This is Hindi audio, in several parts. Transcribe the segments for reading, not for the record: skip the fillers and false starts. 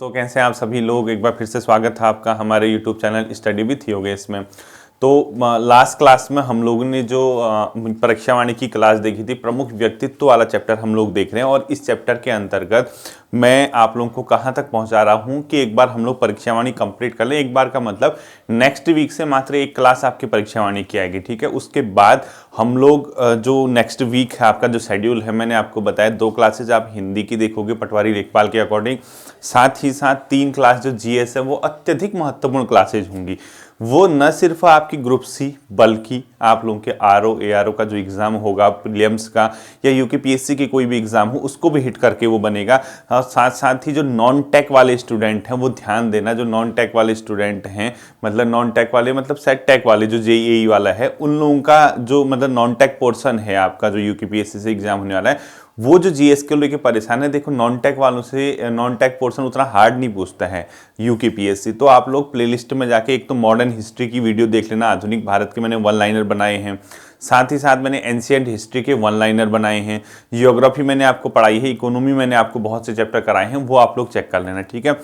तो कैसे हैं आप सभी लोग। एक बार फिर से स्वागत है आपका हमारे YouTube channel study with Yogesh में। तो लास्ट क्लास में हम लोगों ने जो परीक्षा वाणी की क्लास देखी थी, प्रमुख व्यक्तित्व वाला चैप्टर हम लोग देख रहे हैं। और इस चैप्टर के अंतर्गत मैं आप लोगों को कहाँ तक पहुँचा रहा हूँ कि एक बार हम लोग परीक्षा वाणी कंप्लीट कर लें। एक बार का मतलब नेक्स्ट वीक से मात्र एक क्लास आपकी परीक्षा वाणी की आएगी, ठीक है। उसके बाद हम लोग जो नेक्स्ट वीक है आपका जो शेड्यूल है, मैंने आपको बताया 2 क्लासेज आप हिंदी की देखोगे पटवारी लेखपाल के अकॉर्डिंग, साथ ही साथ 3 क्लास जो जीएस है वो अत्यधिक महत्वपूर्ण क्लासेज होंगी। वो न सिर्फ आपकी ग्रुप सी बल्कि आप लोगों के आरओ एआरओ का जो एग्जाम होगा, प्रीलिम्स का या यूकेपीएससी की कोई भी एग्जाम हो उसको भी हिट करके वो बनेगा। और साथ साथ ही जो नॉन टेक वाले स्टूडेंट हैं वो ध्यान देना, जो नॉन टेक वाले स्टूडेंट हैं, मतलब नॉन टेक वाले मतलब सेट टेक वाले जो जेईई वाला है, उन लोगों का जो मतलब नॉन टेक पोर्शन है आपका जो यूकेपीएससी से एग्जाम होने वाला है, वो जो जीएस के लेके परेशान है। देखो नॉन टेक वालों से नॉन टेक पोर्शन उतना हार्ड नहीं पूछता है यूकेपीएससी। तो आप लोग प्लेलिस्ट में जाके एक तो मॉडर्न हिस्ट्री की वीडियो देख लेना, आधुनिक भारत के मैंने वन लाइनर बनाए हैं, साथ ही साथ मैंने एंशिएंट हिस्ट्री के वन लाइनर बनाए हैं, जियोग्राफी मैंने आपको पढ़ाई है, इकोनॉमी मैंने आपको बहुत से चैप्टर कराए हैं, वो आप लोग चेक कर लेना, ठीक है।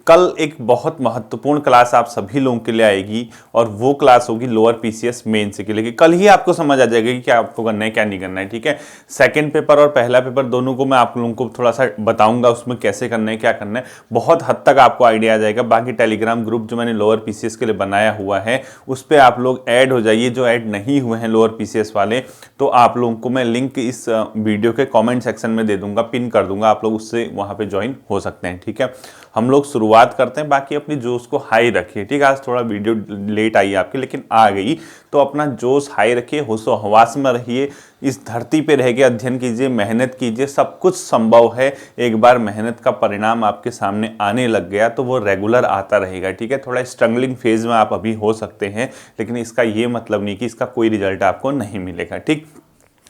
कल एक बहुत महत्वपूर्ण क्लास आप सभी लोगों के लिए आएगी और वो क्लास होगी लोअर पीसीएस मेंस के लिए। कल ही आपको समझ आ जाएगा कि क्या आपको करना है क्या नहीं करना है, ठीक है। सेकंड पेपर और पहला पेपर दोनों को मैं आप लोगों को थोड़ा सा बताऊंगा, उसमें कैसे करना है क्या करना है, बहुत हद तक आपको आइडिया आ जाएगा। बाकी टेलीग्राम ग्रुप जो मैंने लोअर पीसीएस के लिए बनाया हुआ है उस पर आप लोग ऐड हो जाइए। जो ऐड नहीं हुए हैं लोअर पीसीएस वाले, तो आप लोगों को मैं लिंक इस वीडियो के कॉमेंट सेक्शन में दे दूंगा, पिन कर दूंगा, आप लोग उससे वहां पर ज्वाइन हो सकते हैं, ठीक है। हम लोग शुरुआत करते हैं, बाकी अपनी जोश को हाई रखिए, ठीक है। आज थोड़ा वीडियो लेट आई आपकी, लेकिन आ गई, तो अपना जोश हाई रखिए, होशो हवास में रहिए, इस धरती पे रह के अध्ययन कीजिए, मेहनत कीजिए, सब कुछ संभव है। एक बार मेहनत का परिणाम आपके सामने आने लग गया तो वो रेगुलर आता रहेगा, ठीक है। थोड़ा स्ट्रगलिंग फेज में आप अभी हो सकते हैं, लेकिन इसका ये मतलब नहीं कि इसका कोई रिजल्ट आपको नहीं मिलेगा, ठीक।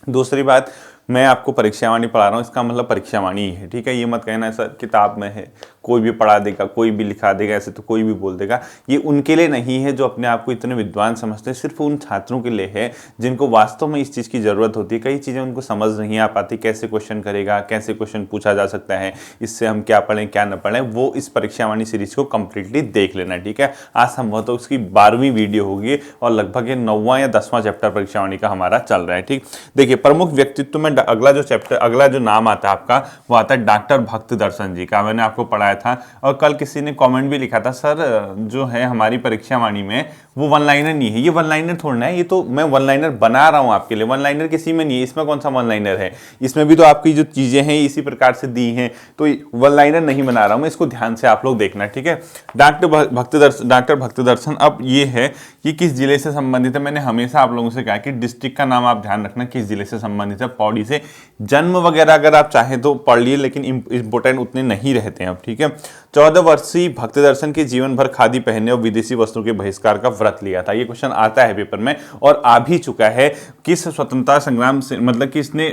दूसरी बात, मैं आपको परीक्षा वाणी पढ़ा रहा हूँ, इसका मतलब परीक्षा वाणी ही है, ठीक है। ये मत कहना ऐसा किताब में है, कोई भी पढ़ा देगा, कोई भी लिखा देगा, ऐसे तो कोई भी बोल देगा। ये उनके लिए नहीं है जो अपने आप को इतने विद्वान समझते हैं, सिर्फ उन छात्रों के लिए है जिनको वास्तव में इस चीज़ की ज़रूरत होती है। कई चीज़ें उनको समझ नहीं आ पाती, कैसे क्वेश्चन करेगा, कैसे क्वेश्चन पूछा जा सकता है, इससे हम क्या पढ़ें क्या न पढ़ें, वो इस परीक्षा वाणी सीरीज को कंप्लीटली देख लेना, ठीक है। आज संभवतः तो उसकी 12वीं वीडियो होगी और लगभग ये 9वां या 10वां चैप्टर परीक्षा वाणी का हमारा चल रहा है, ठीक। देखिए प्रमुख व्यक्तित्व में अगला जो चैप्टर, अगला जो नाम आता है आपका, वो आता है डॉक्टर भक्त दर्शन जी का। मैंने आपको पढ़ाया था और कल किसी ने कमेंट भी लिखा था, सर जो है हमारी परीक्षा वाणी में वो वन लाइनर नहीं है। ये वन लाइनर थोड़ा है, ये तो मैं वन लाइनर बना रहा हूं आपके लिए, वन लाइनर किसी में नहीं है। इसमें कौन सा वन लाइनर है, इसमें भी तो आपकी जो चीजें हैं इसी प्रकार से दी हैं, तो वन लाइनर नहीं बना रहा हूं मैं, इसको ध्यान से आप लोग देखना, ठीक है। डॉक्टर भक्त दर्शन अब ये है कि किस जिले से संबंधित है। मैंने हमेशा आप लोगों से कहा कि डिस्ट्रिक्ट का नाम आप ध्यान रखना, किस जिले से संबंधित है। पौड़ी से जन्म वगैरह अगर आप चाहें तो पढ़ लिए, लेकिन इंपोर्टेंट उतने नहीं रहते हैं अब, ठीक है। 14 वर्षीय भक्त दर्शन के जीवन भर खादी पहनने और विदेशी वस्त्रों के बहिष्कार का व्रत लिया था। ये क्वेश्चन आता है पेपर में और आ भी चुका है। किस स्वतंत्रता संग्राम से, मतलब किसने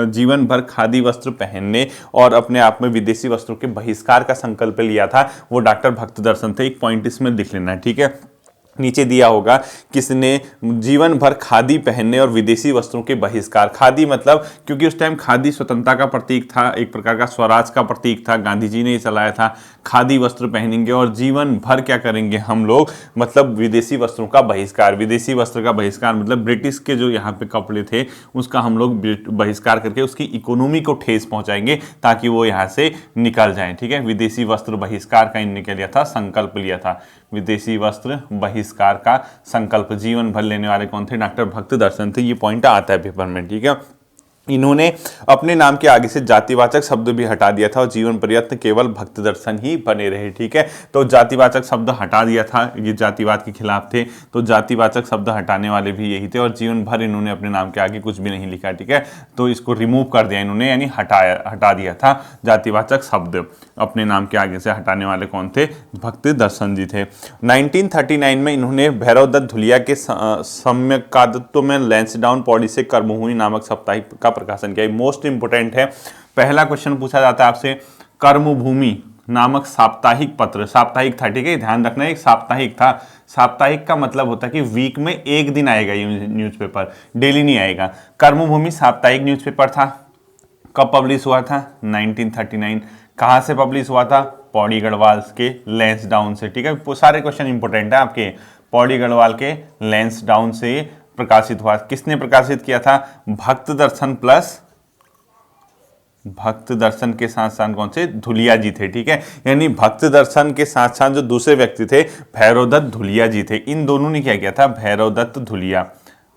जीवन भर खादी वस्त्र पहनने और अपने आप में विदेशी वस्त्रों के बहिष्कार का संकल्प लिया था, वो डॉक्टर भक्त दर्शन थे। एक पॉइंट इसमें लिख लेना है, ठीक है। नीचे दिया होगा किसने जीवन भर खादी पहनने और विदेशी वस्त्रों के बहिष्कार। खादी मतलब क्योंकि उस टाइम खादी स्वतंत्रता का प्रतीक था, एक प्रकार का स्वराज का प्रतीक था, गांधी जी ने ही चलाया था। खादी वस्त्र पहनेंगे और जीवन भर क्या करेंगे हम लोग, मतलब विदेशी वस्त्रों का बहिष्कार। विदेशी वस्त्र का बहिष्कार मतलब ब्रिटिश के जो यहाँ पे कपड़े थे उसका हम लोग बहिष्कार करके उसकी इकोनॉमी को ठेस पहुंचाएंगे ताकि वो यहाँ से निकल जाएं, ठीक है। विदेशी वस्त्र बहिष्कार का इनने क्या लिया था, संकल्प लिया था। विदेशी वस्त्र बहिष्कार का संकल्प जीवन भर लेने वाले कौन थे, डॉक्टर भक्त दर्शन थे। ये पॉइंट आता है पेपर में, ठीक है। इन्होंने अपने नाम के आगे से जातिवाचक शब्द भी हटा दिया था और जीवन पर्यंत केवल भक्त दर्शन ही बने रहे, ठीक है। तो जातिवाचक शब्द हटा दिया था, ये जातिवाद के खिलाफ थे, तो जातिवाचक शब्द हटाने वाले भी यही थे। और जीवन भर इन्होंने अपने नाम के आगे कुछ भी नहीं लिखा, ठीक है। तो इसको रिमूव कर दिया इन्होंने, यानी हटा दिया था जातिवाचक शब्द। अपने नाम के आगे से हटाने वाले कौन थे, भक्त दर्शन जी थे। 1939 में इन्होंने भैरव दत्त धुलिया के सम्यकादत्व में लैंसडाउन पौड़ी से कर्मभूमि नामक साप्ताहिक का प्रकाशन किया। मोस्ट इंपोर्टेंट है, पहला क्वेश्चन पूछा जाता है आपसे, कर्मभूमि नामक साप्ताहिक पत्र, साप्ताहिक था, ठीक है, ध्यान रखना एक साप्ताहिक था। साप्ताहिक का मतलब होता है कि वीक में एक दिन आएगा ये न्यूज़पेपर, डेली नहीं आएगा। कर्मभूमि साप्ताहिक न्यूज़पेपर था। कब पब्लिश हुआ था, 1939। कहाँ से पब्लिश हुआ था, पौड़ी गढ़वाल के लैंसडाउन से, ठीक है, सारे क्वेश्चन इंपॉर्टेंट है आपके। पौड़ी गढ़वाल के लैंसडाउन से प्रकाशित हुआ। किसने प्रकाशित किया था? भक्त दर्शन प्लस भक्त दर्शन के साथ साथ कौन से? धुलिया जी थे, ठीक है। यानी भक्त दर्शन के साथ साथ जो दूसरे व्यक्ति थे भैरवदत्त धुलिया जी थे। इन दोनों ने क्या किया था?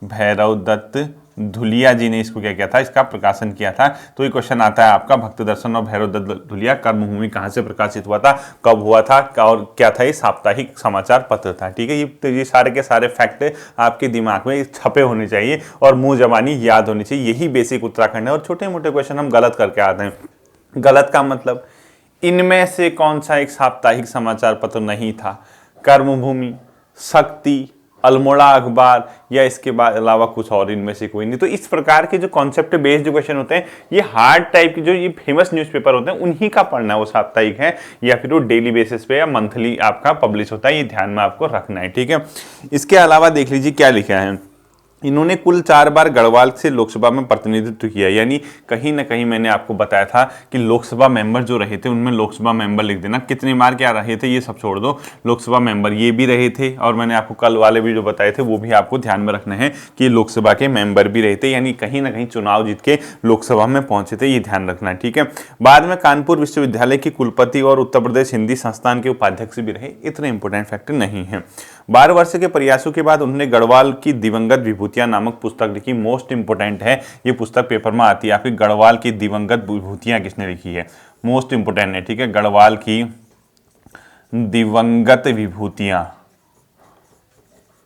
भैरवदत्त धुलिया जी ने इसको क्या किया था? इसका प्रकाशन किया था। तो ये क्वेश्चन आता है आपका, भक्त दर्शन और भैरवदत्त धुलिया कर्मभूमि कहाँ से प्रकाशित हुआ था, कब हुआ था और क्या था? ये साप्ताहिक समाचार पत्र था, ठीक है। ये सारे के सारे फैक्ट आपके दिमाग में छपे होने चाहिए और मुंह जबानी याद होनी चाहिए। यही बेसिक उत्तराखंड है। और छोटे मोटे क्वेश्चन हम गलत करके आते हैं। गलत का मतलब इनमें से कौन सा एक साप्ताहिक समाचार पत्र नहीं था? कर्मभूमि, शक्ति, अल्मोड़ा अखबार या इसके बाद अलावा कुछ और, इनमें से कोई नहीं। तो इस प्रकार के जो कॉन्सेप्ट बेस्ड जो क्वेश्चन होते हैं, ये हार्ड टाइप के जो ये फेमस न्यूज़पेपर होते हैं उन्हीं का पढ़ना है। वो साप्ताहिक है या फिर वो डेली बेसिस पे या मंथली आपका पब्लिश होता है, ये ध्यान में आपको रखना है, ठीक है। इसके अलावा देख लीजिए क्या लिखा है। इन्होंने कुल 4 बार गढ़वाल से लोकसभा में प्रतिनिधित्व किया। यानी कहीं ना कहीं मैंने आपको बताया था कि लोकसभा मेंबर जो रहे थे उनमें लोकसभा मेंबर लिख देना। कितनी बार क्या रहे थे ये सब छोड़ दो, लोकसभा मेंबर ये भी रहे थे। और मैंने आपको कल वाले भी जो बताए थे वो भी आपको ध्यान में रखना है कि लोकसभा के मेंबर भी रहे थे, यानी कहीं ना कहीं चुनाव जीत के लोकसभा में पहुंचे थे, ये ध्यान रखना है, ठीक है। बाद में कानपुर विश्वविद्यालय के कुलपति और उत्तर प्रदेश हिंदी संस्थान के उपाध्यक्ष भी रहे। इतने इंपॉर्टेंट फैक्टर नहीं है। 12 वर्ष के प्रयासों के बाद उन्होंने गढ़वाल की दिवंगत विभूतियां नामक पुस्तक लिखी। मोस्ट इंपोर्टेंट है ये पुस्तक, पेपर में आती है आपकी। गढ़वाल की दिवंगत विभूतियां किसने लिखी है? मोस्ट इंपोर्टेंट है, ठीक है। गढ़वाल की दिवंगत विभूतियां,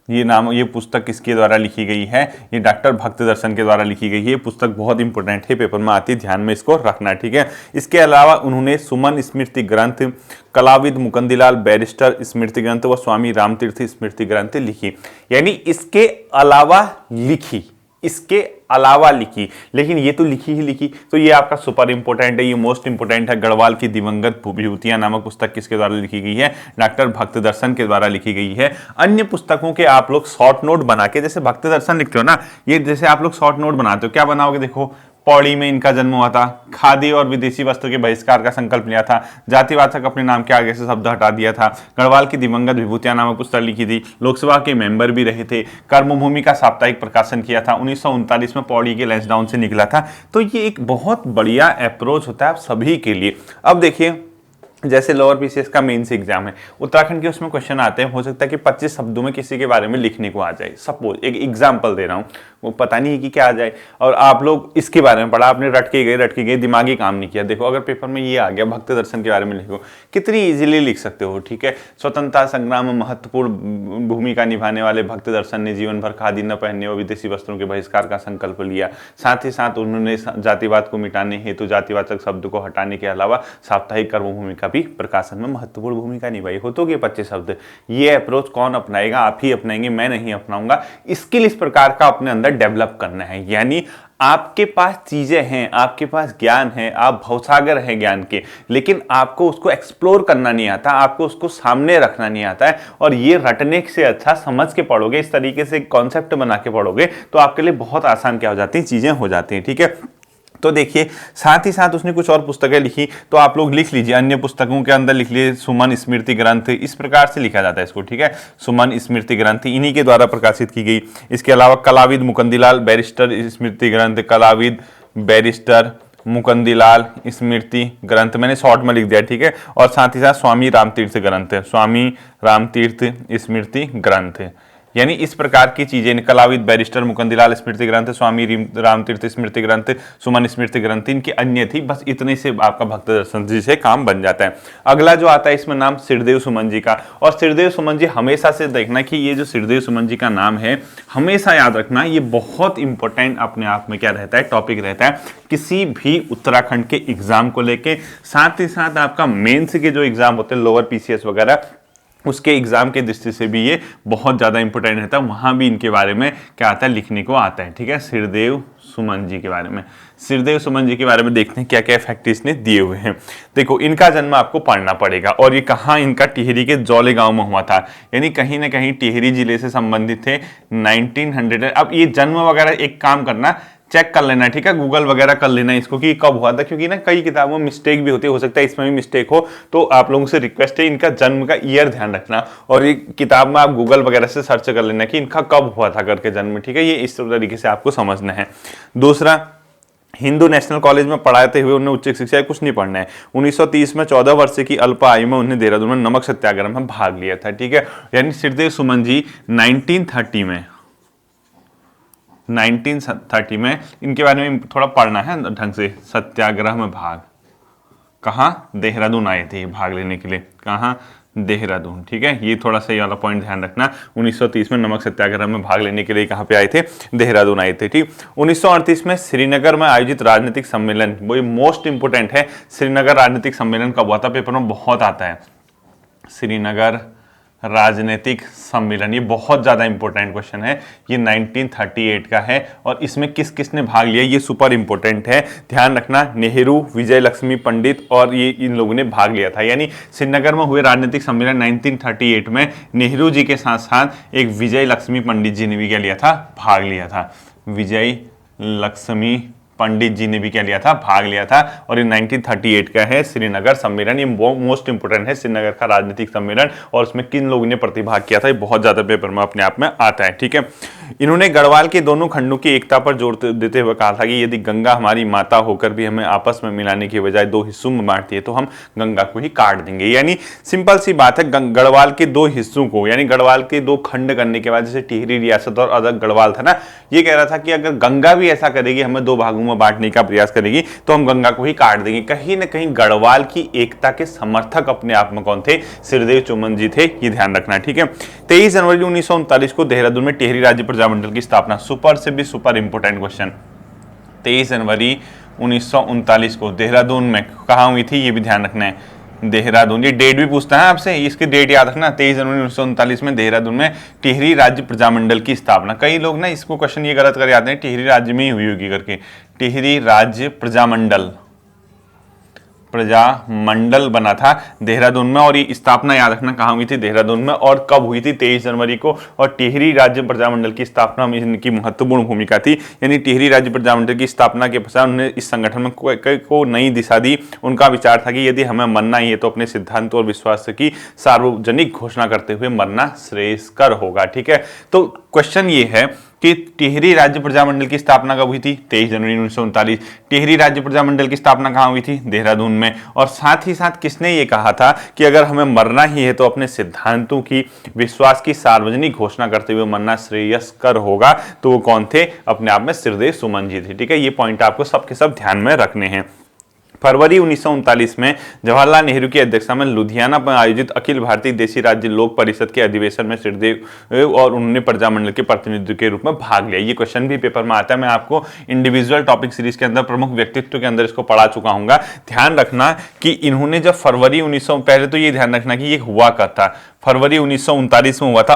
ये पुस्तक किसके द्वारा लिखी गई है? ये डॉक्टर भक्त दर्शन के द्वारा लिखी गई है। ये पुस्तक बहुत इंपॉर्टेंट है, पेपर में आती है, ध्यान में इसको रखना, ठीक है। इसके अलावा उन्होंने सुमन स्मृति ग्रंथ, कलाविद मुकुंदलाल बैरिस्टर स्मृति ग्रंथ व स्वामी रामतीर्थ स्मृति ग्रंथ लिखी। यानी इसके अलावा लिखी, लेकिन ये तो लिखी ही लिखी। तो ये आपका सुपर इंपोर्टेंट है, ये मोस्ट इंपोर्टेंट है। गढ़वाल की दिवंगत विभूतियां नामक पुस्तक किसके द्वारा लिखी गई है? डॉक्टर भक्त दर्शन के द्वारा लिखी गई है। अन्य पुस्तकों के आप लोग शॉर्ट नोट बना के, जैसे भक्त दर्शन लिखते हो ना, ये जैसे आप लोग शॉर्ट नोट बनाते हो, क्या बनाओगे? देखो, पौड़ी में इनका जन्म हुआ था, खादी और विदेशी वस्त्र के बहिष्कार का संकल्प लिया था, जातिवाद तक अपने नाम के आगे से शब्द हटा दिया था, गढ़वाल की दिवंगत विभूतियां नामक पुस्तक लिखी थी, लोकसभा के मेंबर भी रहे थे, कर्मभूमि का साप्ताहिक प्रकाशन किया था, 1939 में पौड़ी के लैंसडाउन से निकला था। तो ये एक बहुत बढ़िया अप्रोच होता है आप सभी के लिए। अब देखिए, जैसे लोअर पीसीएस का मेंस एग्जाम है, उत्तराखंड के उसमें क्वेश्चन आते हैं, हो सकता है कि 25 शब्दों में किसी के बारे में लिखने को आ जाए। सपोज एक एग्जांपल दे रहा हूँ, वो पता नहीं है कि क्या आ जाए, और आप लोग इसके बारे में पढ़ा, आपने रट के गए, दिमागी काम नहीं किया। देखो, अगर पेपर में ये आ गया, भक्त दर्शन के बारे में लिखो, कितनी इजीली लिख सकते हो, ठीक है। स्वतंत्रता संग्राम में महत्वपूर्ण भूमिका निभाने वाले भक्त दर्शन ने जीवन भर खादी न पहनने और विदेशी वस्त्रों के बहिष्कार का संकल्प लिया। साथ ही साथ उन्होंने जातिवाद को मिटाने हेतु जातिवाचक शब्द को हटाने के अलावा साप्ताहिक कर्मभूमि का भी प्रकाशन में महत्वपूर्ण भूमिका निभाई। हो तो 25 शब्द। ये अप्रोच कौन अपनाएगा? आप ही अपनाएंगे, मैं नहीं अपनाऊंगा। स्किल इस प्रकार का अपने अंदर डेवलप करना है। यानी आपके पास चीजें हैं, आपके पास ज्ञान है, आप भवसागर हैं ज्ञान के, लेकिन आपको उसको एक्सप्लोर करना नहीं आता, आपको उसको सामने रखना नहीं आता है। और ये रटने से अच्छा समझ के पढ़ोगे, इस तरीके से कॉन्सेप्ट बना के पढ़ोगे तो आपके लिए बहुत आसान क्या हो जाती है, चीजें हो जाती हैं, ठीक है। तो देखिए, साथ ही साथ उसने कुछ और पुस्तकें लिखी, तो आप लोग लिख लीजिए। अन्य पुस्तकों के अंदर लिख लीजिए सुमन स्मृति ग्रंथ, इस प्रकार से लिखा जाता है इसको, ठीक है। सुमन स्मृति ग्रंथ इन्हीं के द्वारा प्रकाशित की गई। इसके अलावा कलाविद मुकुंदलाल बैरिस्टर स्मृति ग्रंथ, कलाविद बैरिस्टर मुकुंदलाल स्मृति ग्रंथ मैंने शॉर्ट में लिख दिया, ठीक है। और साथ ही साथ स्वामी रामतीर्थ ग्रंथ, स्वामी रामतीर्थ स्मृति ग्रंथ, यानी इस प्रकार की चीजें, कलाविद बैरिस्टर मुकुंदलाल स्मृति ग्रंथ, स्वामी रामतीर्थ स्मृति ग्रंथ, सुमन स्मृति ग्रंथ, इनकी अन्य थी। बस इतने से आपका भक्त दर्शन जी से काम बन जाता है। अगला जो आता है इसमें नाम सिरदेव सुमन जी का, और सिरदेव सुमन जी हमेशा से देखना कि ये जो सिरदेव सुमन जी का नाम है, हमेशा याद रखना, ये बहुत इंपॉर्टेंट अपने आप में क्या रहता है, टॉपिक रहता है किसी भी उत्तराखंड के एग्जाम को लेके। साथ ही साथ आपका मेंस के जो एग्जाम होते हैं, लोअर पीसीएस वगैरह, उसके एग्जाम के दृष्टि से भी ये बहुत ज़्यादा इंपॉर्टेंट रहता है। वहाँ भी इनके बारे में क्या आता है, लिखने को आता है, ठीक है। सिरदेव सुमन जी के बारे में, सिरदेव सुमन जी के बारे में देखते हैं क्या क्या फैक्ट इसने दिए हुए हैं। देखो, इनका जन्म आपको पढ़ना पड़ेगा, और ये कहाँ, इनका टिहरी के जौले गांव में हुआ था, यानी कहीं ना कहीं टिहरी जिले से संबंधित थे। 1900, अब ये जन्म वगैरह एक काम करना, चेक कर लेना, ठीक है, गूगल वगैरह कर लेना इसको कि कब हुआ था, क्योंकि ना कई किताबों में मिस्टेक भी होती है, हो सकता है इसमें भी मिस्टेक हो। तो आप लोगों से रिक्वेस्ट है इनका जन्म का ईयर ध्यान रखना, और ये किताब में आप गूगल वगैरह से सर्च कर लेना कि इनका कब हुआ था करके जन्म, ठीक है, ये इस तरीके से आपको समझना है। दूसरा, हिंदू नेशनल कॉलेज में पढ़ाते हुए उन्हें उच्च शिक्षा कुछ नहीं पढ़ना है। 1930 में 14 वर्ष की अल्प आयु में उन्हें देहरादून में नमक सत्याग्रह में भाग लिया था, ठीक है। यानी सिरदेव सुमन जी 1930 में इनके बारे में थोड़ा पढ़ना है ढंग से। सत्याग्रह में भाग, कहाँ, देहरादून आए थे भाग लेने के लिए, कहाँ, देहरादून, ठीक है, ये थोड़ा सा ये वाला पॉइंट ध्यान रखना। 1930 में नमक सत्याग्रह में भाग लेने के लिए कहाँ पे आए थे, देहरादून आए थे, ठीक। 1938 में श्रीनगर में आयोजित राजनीतिक सम्मेलन, वो मोस्ट इंपोर्टेंट है, श्रीनगर राजनीतिक सम्मेलन कब हुआ था, पेपर में बहुत आता है, श्रीनगर राजनीतिक सम्मेलन, ये बहुत ज्यादा इंपॉर्टेंट क्वेश्चन है, ये 1938 का है, और इसमें किस किसने भाग लिया ये सुपर इंपॉर्टेंट है, ध्यान रखना। नेहरू, विजय लक्ष्मी पंडित और ये इन लोगों ने भाग लिया था। यानी श्रीनगर में हुए राजनीतिक सम्मेलन 1938 में नेहरू जी के साथ साथ एक विजय लक्ष्मी पंडित जी ने भी क्या लिया था, भाग लिया था। विजय लक्ष्मी पंडित जी ने भी क्या लिया था, भाग लिया था, और ये 1938 का है श्रीनगर सम्मेलन, ये मोस्ट इंपोर्टेंट है श्रीनगर का राजनीतिक सम्मेलन, और उसमें किन लोगों ने प्रतिभाग किया था, ये बहुत ज्यादा पेपर में अपने आप में आता है, ठीक है। इन्होंने गढ़वाल के दोनों खंडों की एकता पर जोर देते हुए कहा था कि यदि गंगा हमारी माता होकर भी हमें आपस में मिलाने की बजाय दो हिस्सों में बांटती है तो हम गंगा को ही काट देंगे। यानी सिंपल सी बात है, गढ़वाल के दो हिस्सों को, यानी गढ़वाल के दो खंड करने के बाद, जैसे टिहरी रियासत और अलग गढ़वाल था ना, ये कह रहा था कि अगर गंगा भी ऐसा करेगी, हमें दो भागों में बांटने का प्रयास करेगी, तो हम गंगा को ही काट देंगे। कहीं ना कहीं गढ़वाल की एकता के समर्थक अपने आप में कौन थे, सिरदेव सुमन जी थे, ये ध्यान रखना, ठीक है। 23 जनवरी 1939 को देहरादून में टिहरी राज्य प्रजामंडल की स्थापना, सुपर से भी सुपर इंपोर्टेंट क्वेश्चन, 23 जनवरी 1939 को देहरादून में कहाँ हुई थी, ये भी ध्यान रखना है, देहरादून। ये डेट भी पूछता है आपसे, इसकी डेट याद रखना, 23 जनवरी 1939 में देहरादून में टिहरी राज्य प्रजामंडल की स्थापना। कई लोग ना इसको क्वेश्चन ये गलत कर जाते हैं, टिहरी राज्य में ही हुई होगी करके, टिहरी राज्य प्रजामंडल बना था देहरादून में, और ये स्थापना याद रखना कहाँ हुई थी, देहरादून में, और कब हुई थी, 23 जनवरी को। और टिहरी राज्य प्रजामंडल की स्थापना में इनकी महत्वपूर्ण भूमिका थी। यानी टिहरी राज्य प्रजामंडल की स्थापना के पश्चात उन्होंने इस संगठन में को नई दिशा दी। उनका विचार था कि यदि हमें मरना ही है तो अपने सिद्धांत और विश्वास की सार्वजनिक घोषणा करते हुए मरना श्रेयस्कर होगा, ठीक है। तो क्वेश्चन ये है कि टिहरी राज्य प्रजामंडल की स्थापना कब हुई थी, 23 जनवरी 1939। टिहरी राज्य प्रजामंडल की स्थापना कहाँ हुई थी, देहरादून में। और साथ ही साथ किसने ये कहा था कि अगर हमें मरना ही है तो अपने सिद्धांतों की, विश्वास की सार्वजनिक घोषणा करते हुए मरना श्रेयस्कर होगा, तो वो कौन थे, अपने आप में सिरदेव सुमन जी थे, ठीक है। ये पॉइंट आपको सबके सब ध्यान में रखने हैं। फरवरी 1939 में जवाहरलाल नेहरू की अध्यक्षता में लुधियाना में आयोजित अखिल भारतीय देशी राज्य लोक परिषद के अधिवेशन में सिरदेव और उन्होंने प्रजामंडल के प्रतिनिधि के रूप में भाग लिया। ये क्वेश्चन भी पेपर में आता है, मैं आपको इंडिविजुअल टॉपिक सीरीज के अंदर प्रमुख व्यक्तित्व के अंदर इसको पढ़ा चुका हूँ। ध्यान रखना कि इन्होंने जब फरवरी 1900, पहले तो ये ध्यान रखना कि ये हुआ कब था, फरवरी 1939 में हुआ था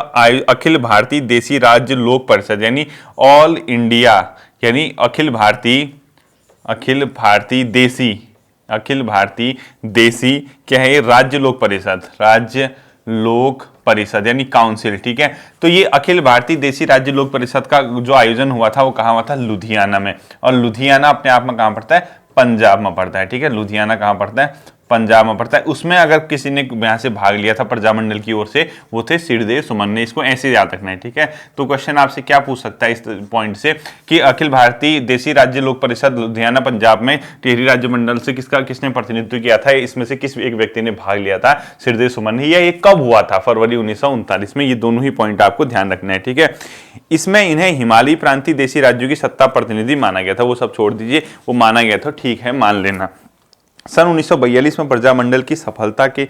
अखिल भारतीय देशी राज्य लोक परिषद, यानी ऑल इंडिया, यानी अखिल भारतीय देशी क्या है, राज्य लोक परिषद यानी काउंसिल, ठीक है। तो ये अखिल भारतीय देशी राज्य लोक परिषद का जो आयोजन हुआ था वो कहाँ हुआ था, लुधियाना में। और लुधियाना अपने आप में कहाँ पड़ता है, पंजाब में पड़ता है, ठीक है। लुधियाना कहाँ पड़ता है, पंजाब में पड़ता है। उसमें अगर किसी ने यहाँ से भाग लिया था प्रजामंडल की ओर से, वो थे सिरदेव सुमन ने। इसको ऐसे याद रखना है, ठीक है। तो क्वेश्चन आपसे क्या पूछ सकता है इस पॉइंट से कि अखिल भारतीय देशी राज्य लोक परिषद लुधियाना पंजाब में टिहरी राज्य मंडल से किसने प्रतिनिधित्व किया था, इसमें से किस एक व्यक्ति ने भाग लिया था, सिरदेव सुमन ने। ये कब हुआ था, फरवरी 1939 में। ये दोनों ही पॉइंट आपको ध्यान रखना है, ठीक है। इसमें इन्हें हिमालयी प्रांतीय देशी राज्यों की सत्ता प्रतिनिधि माना गया था, वो सब छोड़ दीजिए, वो माना गया था, ठीक है, मान लेना। सन 1942 में प्रजामंडल की सफलता के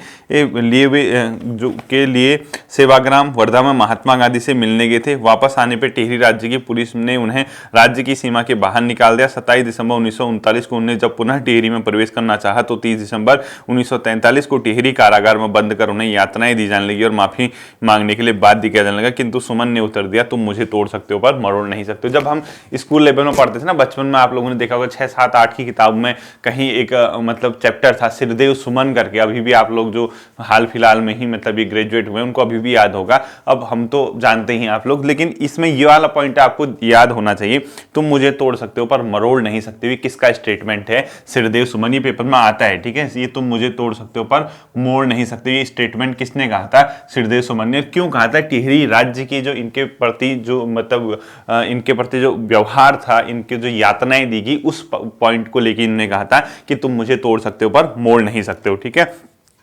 लिए सेवाग्राम वर्धा में महात्मा गांधी से मिलने गए थे। वापस आने पर टिहरी राज्य की पुलिस ने उन्हें राज्य की सीमा के बाहर निकाल दिया। 27 दिसंबर 1939 को उन्हें जब पुनः टिहरी में प्रवेश करना चाहा तो 30 दिसंबर 1943 को टिहरी कारागार में बंद कर उन्हें यातनाएं दी जाने लगी और माफी मांगने के लिए बाध्य किया जाने लगा, किंतु सुमन ने उत्तर दिया, तुम मुझे तोड़ सकते हो पर मरोड़ नहीं सकते। जब हम स्कूल लेवल में पढ़ते थे ना, बचपन में आप लोगों ने देखा होगा 6, 7, 8 की किताब में कहीं एक मतलब मतलब चैप्टर था सिरदेव सुमन करके, अभी भी आप लोग जो हाल फिलहाल में ही मतलब ये ग्रेजुएट हुए उनको अभी भी याद होगा, अब हम तो जानते ही आप लोग, लेकिन इसमें ये वाला पॉइंट आपको याद होना चाहिए, तुम मुझे तोड़ सकते हो पर मरोड़ नहीं सकते। ये किसका स्टेटमेंट है? सिरदेव सुमन, ये पेपर में आता है, ठीक है। ये तुम मुझे तोड़ सकते हो पर मोड़ नहीं सकते, ये स्टेटमेंट किसने कहा था? सिरदेव सुमन ने। क्यों कहा था? टिहरी राज्य की जो इनके प्रति जो मतलब इनके प्रति जो व्यवहार था, इनके जो यातनाएं दी गई, उस पॉइंट को लेकर इन्होंने कहा था कि तुम मुझे तोड़ सकते हो पर मोड़ नहीं सकते हो, ठीक है।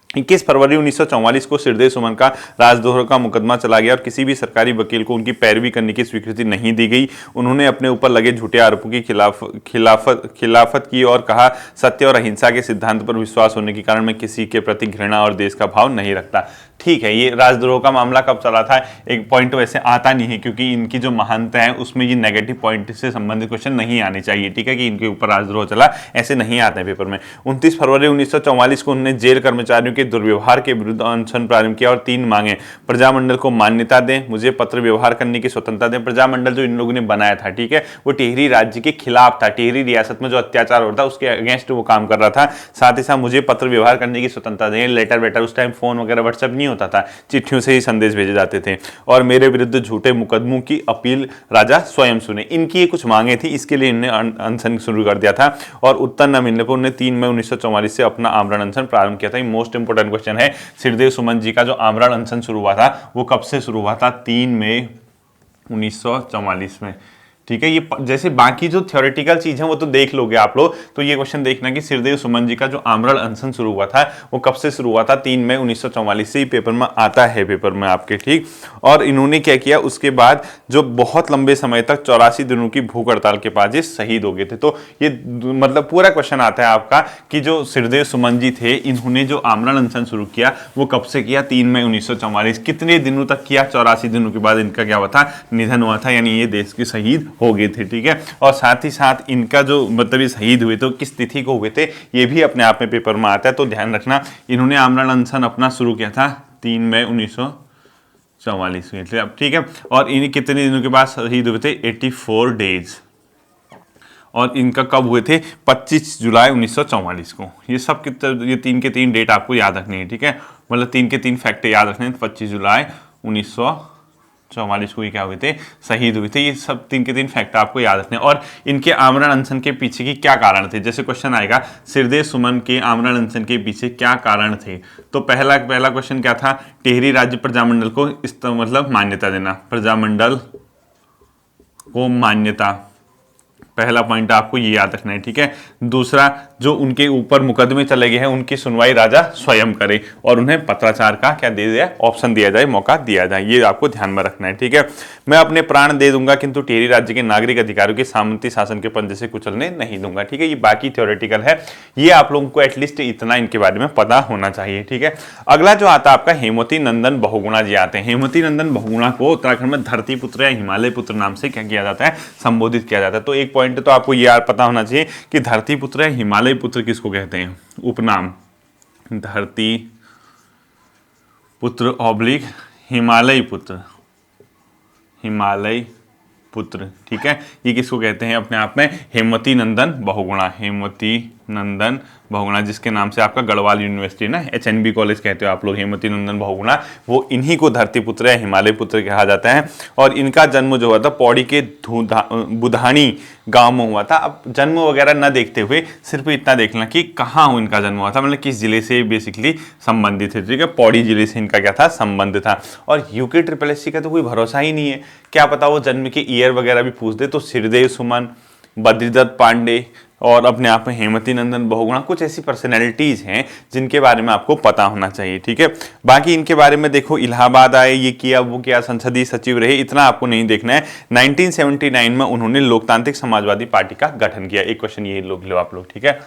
21 फरवरी 1944 को सिरदेव सुमन का राजद्रोह का मुकदमा चला गया और किसी भी सरकारी वकील को उनकी पैरवी करने की स्वीकृति नहीं दी गई। उन्होंने अपने ऊपर लगे झूठे आरोपों की खिलाफत की और कहा, सत्य और अहिंसा के सिद्धांत पर विश्वास होने के कारण मैं किसी के प्रति घृणा और देश का भाव नहीं रखता। ठीक है, ये राजद्रोह का मामला कब चला था? एक पॉइंट वैसे आता नहीं है क्योंकि इनकी जो महानता है उसमें ये नेगेटिव पॉइंट से संबंधित क्वेश्चन नहीं आने चाहिए, ठीक है, कि इनके ऊपर राजद्रोह चला, ऐसे नहीं आते हैं पेपर में। 29 फरवरी 1944 को उन्होंने जेल कर्मचारियों के दुर्व्यवहार के विरुद्ध अनशन प्रारंभ किया और 3 मांगे। प्रजामंडल को मान्यता दें, मुझे पत्र व्यवहार करने की स्वतंत्रता दें। प्रजामंडल जो इन लोगों ने बनाया था, ठीक है, वो टिहरी राज्य के खिलाफ था, टिहरी रियासत में जो अत्याचार होता था उसके अगेंस्ट वो काम कर रहा था। साथ ही साथ मुझे पत्र व्यवहार करने की स्वतंत्रता दें, लेटर वेटर, उस टाइम फोन वगैरह व्हाट्सएप नहीं होता था, चिट्ठियों से ही संदेश भेजे जाते थे। और मेरे विरुद्ध झूठे मुकदमों की अपील राजा स्वयं सुने। इनकी ये कुछ मांगे थी, इसके लिए इन्होंने अनशन शुरू कर दिया था और उत्तर न मिलने पर उन्होंने 3 मई 1944 से अपना आमरण अनशन प्रारंभ किया था। ये मोस्ट इंपोर्टेंट क्वेश्चन है। सिरदेव सुमन जी का जो आमरण अनशन शुरू हुआ था वो कब से शुरू हुआ था? 3 मई 1944 में, ठीक है। ये जैसे बाकी जो थ्योरेटिकल चीज है वो तो देख लोगे आप लोग, तो ये क्वेश्चन देखना कि सिरदेव सुमन जी का जो आमरण अनशन शुरू हुआ था वो कब से शुरू हुआ था? 3 मई 1944 से ही पेपर में आता है, पेपर में आपके, ठीक। और इन्होंने क्या किया उसके बाद? जो बहुत लंबे समय तक 84 दिनों की भूख हड़ताल के बाद ये शहीद हो गए थे। तो ये मतलब पूरा क्वेश्चन आता है आपका कि जो सिरदेव सुमन जी थे इन्होंने जो आमरण अनशन शुरू किया वो कब से किया? 3 मई 1944। कितने दिनों तक किया? 84 दिनों के बाद इनका क्या हुआ था? निधन हुआ था, यानी ये देश के शहीद हो गए थे, ठीक है। और साथ ही साथ इनका जो मतलब ये शहीद हुए तो किस तिथि को हुए थे ये भी अपने आप में पेपर में आता है, तो ध्यान रखना। इन्होंने आमरण अनशन अपना शुरू किया था 3 मई 1944 में, ठीक है। और इन्हें कितने दिनों के बाद शहीद हुए थे? 84 डेज। और इनका कब हुए थे? 25 जुलाई 1944 को। ये सब ये 3 के 3 डेट आपको याद रखनी है, ठीक है, मतलब 3 के 3 फैक्ट याद रखने हैं। 25 जुलाई 1944 को ये क्या हुए थे? शहीद हुए थे। ये सब 3 के 3 फैक्ट आपको याद रखने हैं। और इनके आमरण अनशन के पीछे की क्या कारण थे? जैसे क्वेश्चन आएगा सिरदेव सुमन के आमरण अनशन के पीछे क्या कारण थे, तो पहला क्वेश्चन क्या था? टिहरी राज्य प्रजामंडल को मतलब मान्यता देना, प्रजामंडल को मान्यता, पहला पॉइंट आपको ये याद रखना है, ठीक है। दूसरा, जो उनके ऊपर मुकदमे चले गए हैं उनकी सुनवाई राजा स्वयं करे और उन्हें पत्राचार का क्या दे दिया? ऑप्शन दिया जाए, मौका दिया जाए, ये आपको ध्यान में रखना है, ठीक है। मैं अपने प्राण दे दूंगा किंतु टिहरी राज्य के नागरिक अधिकारियों के सामंती शासन के पंजे से कुचलने नहीं दूंगा, ठीक है। ये बाकी थ्योरेटिकल है, ये आप लोगों को एटलीस्ट इतना इनके बारे में पता होना चाहिए, ठीक है। अगला जो आता है आपका हेमवती नंदन बहुगुणा जी आते हैं। हेमवती नंदन बहुगुणा को उत्तराखंड में धरती पुत्र या हिमालय पुत्र नाम से क्या किया जाता है? संबोधित किया जाता है। तो एक पॉइंट तो आपको ये पता होना चाहिए कि धरती पुत्र या हिमालय पुत्र किसको कहते हैं? उपनाम धरती पुत्र ऑब्लिक हिमालय पुत्र, हिमालय पुत्र, ठीक है। ये किसको कहते हैं अपने आप में? हेमवती नंदन बहुगुणा, हेमवती नंदन बहुगुणा, जिसके नाम से आपका गढ़वाल यूनिवर्सिटी ना HNB कॉलेज कहते हो आप लोग, हेमवती नंदन बहुगुणा, वो इन्हीं को धरती पुत्र या हिमालय पुत्र कहा जाता है। और इनका जन्म जो हुआ था पौड़ी के बुधानी गांव में हुआ था। अब जन्म वगैरह न देखते हुए सिर्फ इतना देखना कि कहाँ इनका जन्म हुआ था, मतलब किस जिले से बेसिकली संबंधित है, ठीक है। पौड़ी जिले से इनका क्या था? संबंध था। और यूके SSSC का तो कोई भरोसा ही नहीं है, क्या पता वो जन्म के ईयर वगैरह भी पूछ दे। तो सिरदेव सुमन, बद्रीदत्त पांडे और अपने आप में हेमवती नंदन बहुगुणा, कुछ ऐसी पर्सनैलिटीज हैं जिनके बारे में आपको पता होना चाहिए, ठीक है। बाकी इनके बारे में देखो, इलाहाबाद आए, ये किया वो किया, संसदीय सचिव रहे, इतना आपको नहीं देखना है। 1979 में उन्होंने लोकतांत्रिक समाजवादी पार्टी का गठन किया। एक क्वेश्चन ये लोग लो आप लोग, ठीक है,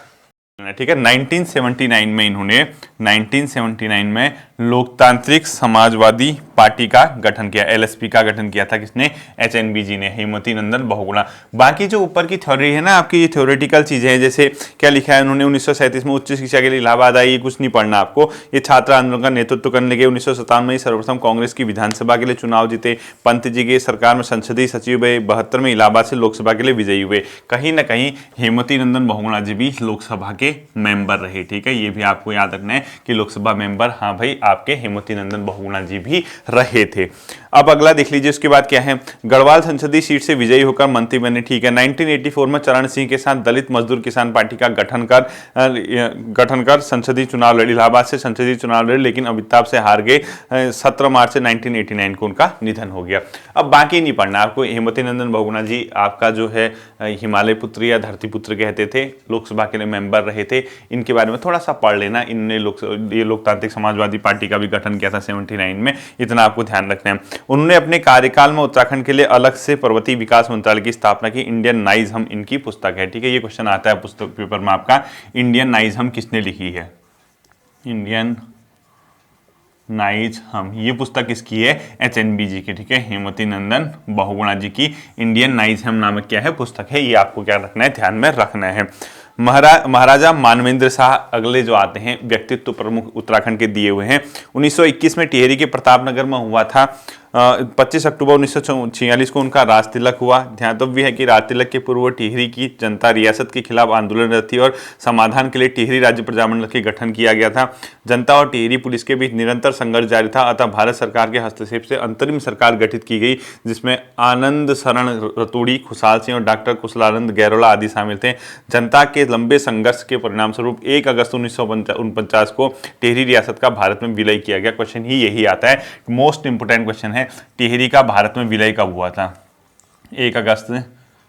ठीक है। 1979 में इन्होंने 1979 में लोकतांत्रिक समाजवादी पार्टी का गठन किया, एलएसपी का गठन किया था किसने, एचएनबी जी ने, हेमवती नंदन बहुगुणा। बाकी जो ऊपर की थ्योरी है ना आपकी, ये थ्योरेटिकल चीजें हैं, जैसे क्या लिखा है उन्होंने 1937 में उच्च शिक्षा के लिए इलाहाबाद आई, कुछ नहीं पढ़ना आपको। ये छात्र आंदोलन का नेतृत्व करने के 1957 में सर्वप्रथम कांग्रेस की विधानसभा के लिए चुनाव जीते, पंत जी के सरकार में संसदीय सचिव हुए, 72 में इलाहाबाद से लोकसभा के लिए विजयी हुए। कहीं ना कहीं हेमवती नंदन बहुगुणा जी भी लोकसभा के मेंबर रहे, ठीक है, ये भी आपको याद रखना है कि लोकसभा मेंबर, हाँ भाई, आपके हेमवती नंदन बहुगुणा जी भी रहे थे। अब अगला देख लीजिए, उसके बाद क्या है, गढ़वाल संसदीय सीट से विजयी होकर मंत्री बने, ठीक है। 1984 में चरण सिंह के साथ दलित मजदूर किसान पार्टी का गठन कर संसदीय चुनाव लड़ी, इलाहाबाद से संसदीय चुनाव लड़ी, लेकिन अमिताभ से हार गए। 17 मार्च से 1989 को उनका निधन हो गया। अब बाकी नहीं पढ़ना आपको। हेमवती नंदन बहुगुणा जी आपका जो है हिमालय पुत्र या धरती पुत्र कहते थे, लोकसभा के लिए मेंबर रहे थे। इनके बारे में थोड़ा सा पढ़ लेना। इनने ये लोकतांत्रिक समाजवादी पार्टी का भी गठन किया था 79 में, इतना आपको ध्यान रखना है। उन्होंने अपने कार्यकाल में उत्तराखंड के लिए अलग से पर्वतीय विकास मंत्रालय की स्थापना की। इंडियन नाइज्म इनकी पुस्तक है, ठीक है। ये क्वेश्चन आता है पुस्तक पेपर में आपका, इंडियन नाइज्म किसने लिखी है, इंडियन नाइज्म, ये पुस्तक किसकी है, एचएनबी जी की, ठीक है, हेमवती नंदन बहुगुणा जी की इंडियन नाइज्म नामक क्या है पुस्तक है। ये आपको क्या रखना है, ध्यान में रखना है। महाराजा मानवेंद्र शाह अगले जो आते हैं व्यक्तित्व प्रमुख उत्तराखंड के दिए हुए हैं। 1921 में टिहरी के प्रतापनगर में हुआ था। 25 अक्टूबर 1946 को उनका राज तिलक हुआ। ध्यातव्य है कि राज तिलक के पूर्व टिहरी की जनता रियासत के खिलाफ आंदोलनरत थी और समाधान के लिए टिहरी राज्य प्रजामंडल के गठन किया गया था। जनता और टिहरी पुलिस के बीच निरंतर संघर्ष जारी था, अतः भारत सरकार के हस्तक्षेप से अंतरिम सरकार गठित की गई, जिसमें आनंद शरण रतूड़ी, खुशहाल सिंह और डॉक्टर कुशलानंद गैरोला आदि शामिल थे। जनता के लंबे संघर्ष के परिणाम स्वरूप 1 अगस्त 1949 को टिहरी रियासत का भारत में विलय किया गया। क्वेश्चन ही यही आता है, मोस्ट इंपोर्टेंट क्वेश्चन है, टिहरी का भारत में विलय कब हुआ था, 1 अगस्त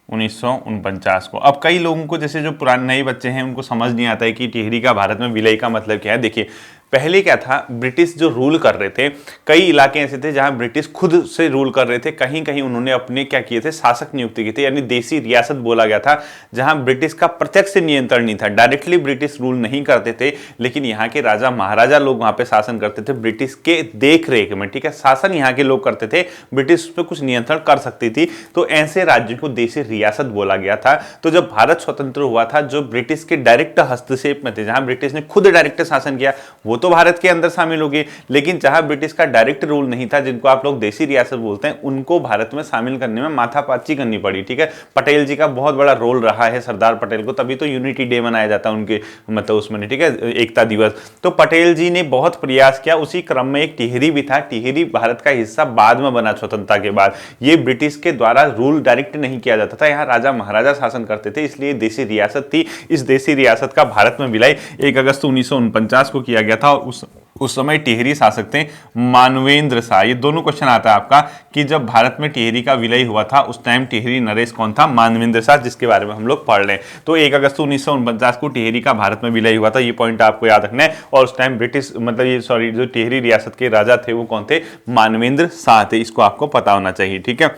1949 को। अब कई लोगों को, जैसे जो पुराने नए बच्चे हैं, उनको समझ नहीं आता है कि टिहरी का भारत में विलय का मतलब क्या है। देखिए, पहले क्या था, ब्रिटिश जो रूल कर रहे थे, कई इलाके ऐसे थे जहां ब्रिटिश खुद से रूल कर रहे थे। कहीं कहीं उन्होंने अपने क्या किए थे, शासक नियुक्ति किए थे, यानी देसी रियासत बोला गया था, जहां ब्रिटिश का प्रत्यक्ष नियंत्रण नहीं था, डायरेक्टली ब्रिटिश रूल नहीं करते थे, लेकिन यहाँ के राजा महाराजा लोग वहां पे शासन करते थे ब्रिटिश के देख रेख में, ठीक है। शासन यहाँ के लोग करते थे, ब्रिटिश उस पर कुछ नियंत्रण कर सकती थी, तो ऐसे राज्यों को देसी रियासत बोला गया था। तो जब भारत स्वतंत्र हुआ था, जो ब्रिटिश के डायरेक्ट हस्तक्षेप में थे, जहां ब्रिटिश ने खुद डायरेक्ट शासन किया, वो तो भारत के अंदर शामिल हो गए, लेकिन जहां ब्रिटिश का डायरेक्ट रूल नहीं था, जिनको आप लोग देसी रियासत बोलते हैं, उनको भारत में शामिल करने में माथापाची करनी पड़ी, ठीक है। पटेल जी का बहुत बड़ा रोल रहा है, सरदार पटेल को, तभी तो यूनिटी डे मनाया जाता है उनके मतलब उसमें, ठीक है, एकता दिवस। तो पटेल जी ने बहुत प्रयास किया, उसी क्रम में एक टिहरी भी था। टिहरी भारत का हिस्सा बाद में बना स्वतंत्रता के बाद। ये ब्रिटिश के द्वारा रूल डायरेक्ट नहीं किया जाता था, यहाँ राजा महाराजा शासन करते थे, इसलिए देसी रियासत थी। इस देसी रियासत का भारत में विलय 1 अगस्त 1949 को किया गया था। उस समय टिहरी शासक थे मानवेंद्र शाह। ये दोनों क्वेश्चन आता है आपका कि जब भारत में टिहरी का विलय हुआ था, उस टाइम टिहरी नरेश कौन था, मानवेंद्र शाह, जिसके बारे में हम लोग पढ़ लें। तो 1 अगस्त 1949 को टिहरी का भारत में विलय हुआ था, ये पॉइंट आपको याद रखना है। और उस टाइम ब्रिटिश मतलब ये सॉरी जो टिहरी रियासत के राजा थे वो कौन थे, मानवेंद्र शाह थे, इसको आपको पता होना चाहिए, ठीक है।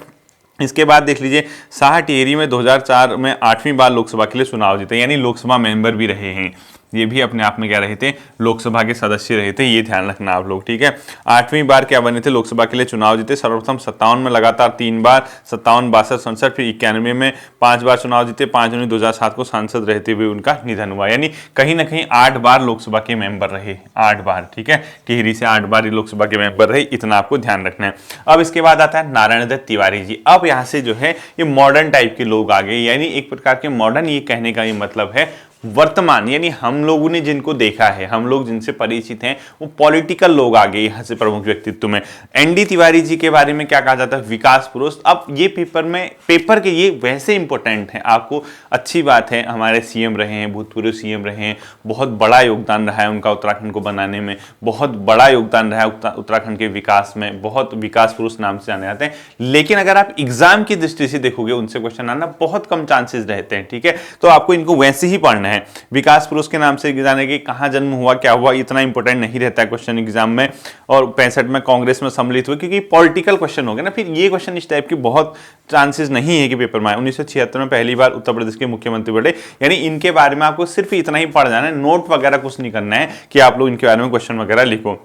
इसके बाद देख लीजिए, शाह टिहरी में 2004 में 8वीं बार लोकसभा के लिए चुनाव जीते, यानी लोकसभा मेंबर भी रहे हैं। ये भी अपने आप में क्या रहे थे, लोकसभा के सदस्य रहे थे, ये ध्यान रखना आप लोग, ठीक है। 8वीं बार क्या बने थे, लोकसभा के लिए चुनाव जीते। सर्वप्रथम 57 में लगातार 3 बार, 57, 62, 67, फिर 91 में 5 बार चुनाव जीते। 5 जनवरी 2007 को सांसद रहते हुए उनका निधन हुआ, यानी कहीं ना कहीं 8 बार लोकसभा के मेंबर रहे, 8 बार, ठीक है। टिहरी से 8 बार लोकसभा के मेंबर रहे, इतना आपको ध्यान रखना है। अब इसके बाद आता है नारायण दत्त तिवारी जी। अब यहाँ से जो है ये मॉडर्न टाइप के लोग आ गए, यानी एक प्रकार के मॉडर्न, ये कहने का ये मतलब है वर्तमान, यानी हम लोगों ने जिनको देखा है, हम लोग जिनसे परिचित हैं, वो पॉलिटिकल लोग आ गए यहाँ से प्रमुख व्यक्तित्व में। एनडी तिवारी जी के बारे में क्या कहा जाता है, विकास पुरुष। अब ये पेपर के ये वैसे इंपॉर्टेंट हैं, आपको अच्छी बात है, हमारे सीएम रहे हैं, भूतपूर्व सीएम रहे हैं, बहुत बड़ा योगदान रहा है उनका उत्तराखंड को बनाने में, बहुत बड़ा योगदान रहा है उत्तराखंड के विकास में, बहुत विकास पुरुष नाम से जाने जाते हैं। लेकिन अगर आप एग्जाम की दृष्टि से देखोगे, उनसे क्वेश्चन आना बहुत कम चांसेस रहते हैं, ठीक है। तो आपको इनको वैसे ही पढ़ना है। विकास पुरुष के नाम से जाने के, कहां जन्म हुआ, क्या हुआ, इतना इंपॉर्टेंट नहीं रहता है क्वेश्चन एग्जाम में। और 65 में कांग्रेस में सम्मिलित हुए, क्योंकि पॉलिटिकल क्वेश्चन हो गए ना, फिर ये क्वेश्चन इस टाइप के बहुत चांसेस नहीं है कि पेपर में आए। 1976 में पहली बार उत्तर प्रदेश के मुख्यमंत्री बने, यानी इनके बारे में आपको सिर्फ इतना ही पढ़ जाना है, नोट वगैरह कुछ नहीं करना है कि आप लोग इनके बारे में क्वेश्चन वगैरह लिखो।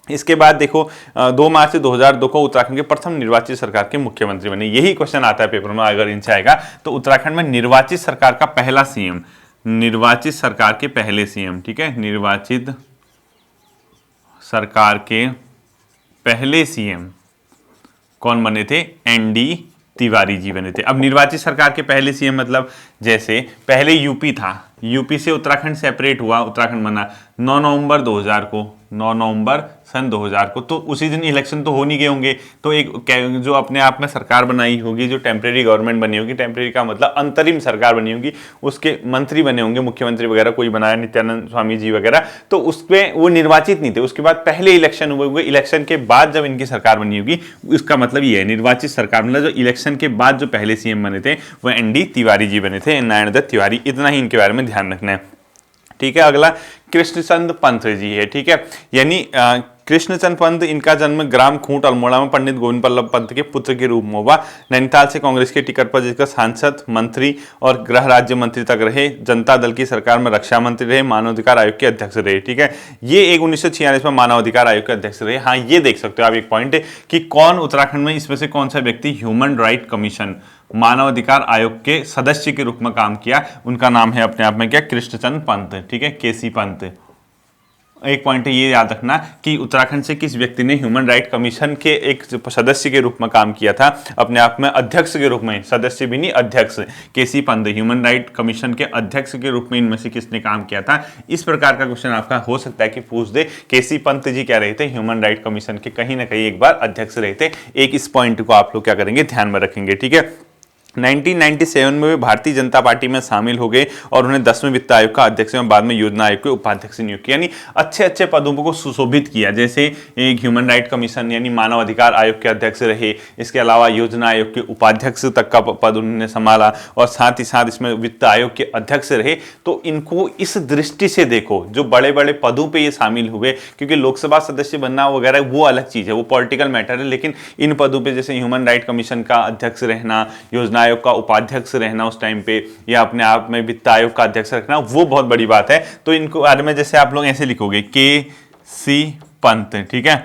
इसके बाद देखो 2 मार्च 2002 को उत्तराखंड के प्रथम निर्वाचित सरकार के मुख्यमंत्री बने। यही क्वेश्चन आता है पेपर में अगर इनसे आएगा। तो उत्तराखंड में निर्वाचित सरकार का पहला सीएम, निर्वाचित सरकार के पहले सीएम, ठीक है, निर्वाचित सरकार के पहले सीएम कौन बने थे? एनडी तिवारी जी बने थे। अब निर्वाचित सरकार के पहले सीएम मतलब जैसे पहले यूपी था, यूपी से उत्तराखंड सेपरेट हुआ, उत्तराखंड बना 9 नवंबर 2000 को, 9 नवंबर सन 2000 को। तो उसी दिन इलेक्शन तो हो नहीं गए होंगे, तो एक जो अपने आप में सरकार बनाई होगी, जो टेम्परेरी गवर्नमेंट बनी होगी, टेम्परेरी का मतलब अंतरिम सरकार बनी होगी, उसके मंत्री बने होंगे, मुख्यमंत्री वगैरह कोई बनाया, नित्यानंद स्वामी जी वगैरह, तो उसमें वो निर्वाचित नहीं थे। उसके बाद पहले इलेक्शन हुए होंगे, इलेक्शन के बाद जब इनकी सरकार बनी होगी, इसका मतलब ये है निर्वाचित सरकार मतलब जो इलेक्शन के बाद जो पहले सीएम बने थे वो एनडी तिवारी जी बने थे, नारायण दत्त तिवारी। इतना ही इनके बारे में ध्यान रखना है, ठीक है। अगला कृष्णचंद पंत जी है, ठीक है, यानी कृष्णचंद पंत, इनका जन्म ग्राम खूंट अल्मोड़ा में पंडित गोविंद बल्लभ पंत के पुत्र के रूप में हुआ। नैनीताल से कांग्रेस के टिकट पर जिसका सांसद, मंत्री और गृह राज्य मंत्री तक रहे। जनता दल की सरकार में रक्षा मंत्री रहे, मानवाधिकार आयोग के अध्यक्ष रहे, ठीक है। ये एक 1946 में मानवाधिकार आयोग के अध्यक्ष रहे। हाँ, ये देख सकते हो आप एक पॉइंट कि कौन उत्तराखंड में इसमें से कौन सा व्यक्ति ह्यूमन राइट कमीशन, मानवाधिकार आयोग के सदस्य के रूप में काम किया। उनका नाम है अपने आप में क्या? कृष्णचंद पंत, ठीक है, केसी पंत। एक पॉइंट ये याद रखना कि उत्तराखंड से किस व्यक्ति ने ह्यूमन राइट कमीशन के एक सदस्य के रूप में काम किया था, अपने आप में अध्यक्ष के रूप में, सदस्य भी नहीं अध्यक्ष, केसी पंत ह्यूमन राइट कमीशन के अध्यक्ष के रूप में इनमें से किसने काम किया था। इस प्रकार का क्वेश्चन आपका हो सकता है कि पूछ दे, केसी पंत जी क्या रहे थे? ह्यूमन राइट कमीशन के कहीं ना कहीं एक बार अध्यक्ष रहे थे। एक इस पॉइंट को आप लोग क्या करेंगे? ध्यान में रखेंगे, ठीक है। 1997 में वे भारतीय जनता पार्टी में शामिल हो गए और उन्हें 10वें वित्त आयोग का अध्यक्ष एवं बाद में योजना आयोग के उपाध्यक्ष नियुक्त किया। यानी अच्छे अच्छे पदों को सुशोभित किया, जैसे एक ह्यूमन राइट कमीशन यानी मानव अधिकार आयोग के अध्यक्ष रहे, इसके अलावा योजना आयोग के उपाध्यक्ष तक का पद उन्होंने संभाला और साथ ही साथ इसमें वित्त आयोग के अध्यक्ष रहे। तो इनको इस दृष्टि से देखो, जो बड़े बड़े पदों पर ये शामिल हुए, क्योंकि लोकसभा सदस्य बनना वगैरह वो अलग चीज है, वो पॉलिटिकल मैटर है, लेकिन इन पदों पर जैसे ह्यूमन राइट कमीशन का अध्यक्ष रहना, योजना आयोग का उपाध्यक्ष रहना उस टाइम पे, या अपने आप में वित्त आयोग का अध्यक्ष रखना, वो बहुत बड़ी बात है। तो इनको बारे में जैसे आप लोग ऐसे लिखोगे, के सी पंत, ठीक है,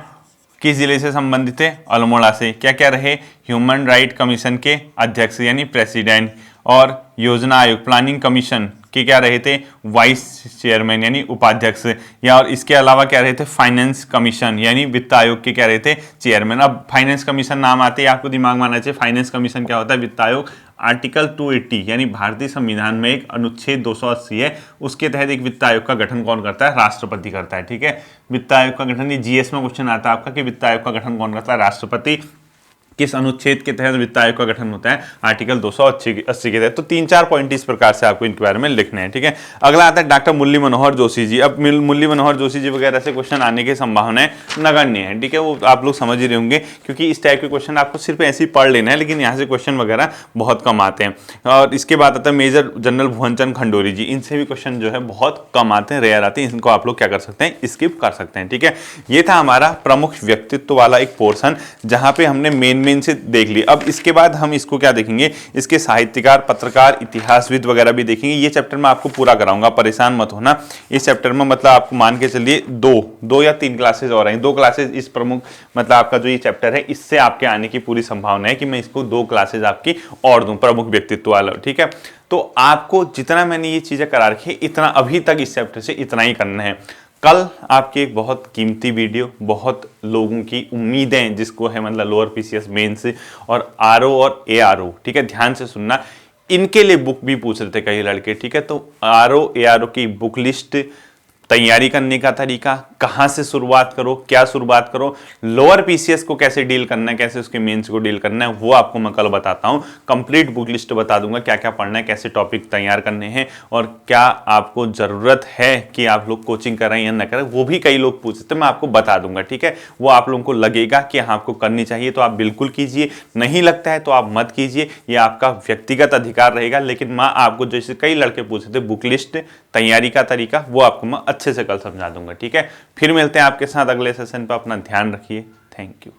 किस जिले से संबंधित है? अल्मोड़ा से। क्या क्या रहे? ह्यूमन राइट कमीशन के अध्यक्ष यानी प्रेसिडेंट, और योजना आयोग प्लानिंग कमीशन के क्या रहे थे? वाइस चेयरमैन यानी उपाध्यक्ष, या और इसके अलावा क्या रहे थे? फाइनेंस कमीशन यानी वित्त आयोग के क्या रहे थे? चेयरमैन। अब फाइनेंस कमीशन नाम आते ही आपको दिमाग में आना चाहिए, फाइनेंस कमीशन क्या होता है? वित्त आयोग आर्टिकल 280 यानी भारतीय संविधान में एक अनुच्छेद 280 है, उसके तहत एक वित्त आयोग का गठन कौन करता है? राष्ट्रपति करता है, ठीक है। वित्त आयोग का गठन, ये जीएस में क्वेश्चन आता है आपका कि वित्त आयोग का गठन कौन करता है? राष्ट्रपति। किस अनुच्छेद के तहत वित्त आयोग का गठन होता है? आर्टिकल 280 के तहत। तो 3-4 पॉइंट इस प्रकार से आपको इनके बारे में लिखने हैं, ठीक है। अगला आता है डॉक्टर मुरली मनोहर जोशी जी। अब मुरली मनोहर जोशी जी वगैरह से क्वेश्चन आने की संभावना नगण्य है, ठीक है, वो आप लोग समझ ही रहे होंगे, क्योंकि इस टाइप के क्वेश्चन आपको सिर्फ ऐसे ही पढ़ लेना है, लेकिन यहाँ से क्वेश्चन वगैरह बहुत कम आते हैं। और इसके बाद आता है मेजर जनरल भुवनचंद खंडूरी जी, इनसे भी क्वेश्चन जो है बहुत कम आते हैं, रेयर आते हैं, इनको आप लोग क्या कर सकते हैं? स्किप कर सकते हैं, ठीक है। ये था हमारा प्रमुख व्यक्तित्व वाला एक पोर्शन, जहां पे हमने मेन से देख लिया। अब इसके बाद हम इसको क्या देखेंगे? इसके साहित्यकार, पत्रकार, इतिहासविद वगैरह भी देखेंगे। ये चैप्टर मैं आपको पूरा कराऊंगा, परेशान मत होना। इस चैप्टर में मतलब आपको मान के चलिए 2 या 3 क्लासेस और हैं, 2 क्लासेस इस प्रमुख मतलब आपका जो ये चैप्टर है इससे आपके आने की पूरी संभावना है कि मैं इसको 2 क्लासेस आपकी और दूं, प्रमुख व्यक्तित्व वाला, ठीक है। तो आपको जितना मैंने ये चीजें करा रखी, इतना अभी तक इस चैप्टर से इतना ही करना है। कल आपकी एक बहुत कीमती वीडियो, बहुत लोगों की उम्मीदें जिसको है मतलब लोअर पीसीएस मेंस और आरओ और एआरओ, ठीक है, ध्यान से सुनना। इनके लिए बुक भी पूछ रहे थे कई लड़के, ठीक है। तो आरओ एआरओ की बुक लिस्ट, तैयारी करने का तरीका, कहां से शुरुआत करो, क्या शुरुआत करो, लोअर पीसीएस को कैसे डील करना है, कैसे उसके मेंस को डील करना है, वो आपको मैं कल बताता हूं। कंप्लीट बुक लिस्ट बता दूंगा, क्या क्या पढ़ना है, कैसे टॉपिक तैयार करने हैं, और क्या आपको जरूरत है कि आप लोग कोचिंग करें या न करें, वो भी कई लोग पूछते, मैं आपको बता दूंगा, ठीक है। वो आप लोगों को लगेगा कि हाँ आपको करनी चाहिए तो आप बिल्कुल कीजिए, नहीं लगता है तो आप मत कीजिए, ये आपका व्यक्तिगत अधिकार रहेगा। लेकिन मैं आपको, जैसे कई लड़के पूछते थे, बुक लिस्ट, तैयारी का तरीका, वो आपको मैं अच्छे से कल समझा दूंगा, ठीक है। फिर मिलते हैं आपके साथ अगले सेशन पर। अपना ध्यान रखिए, थैंक यू।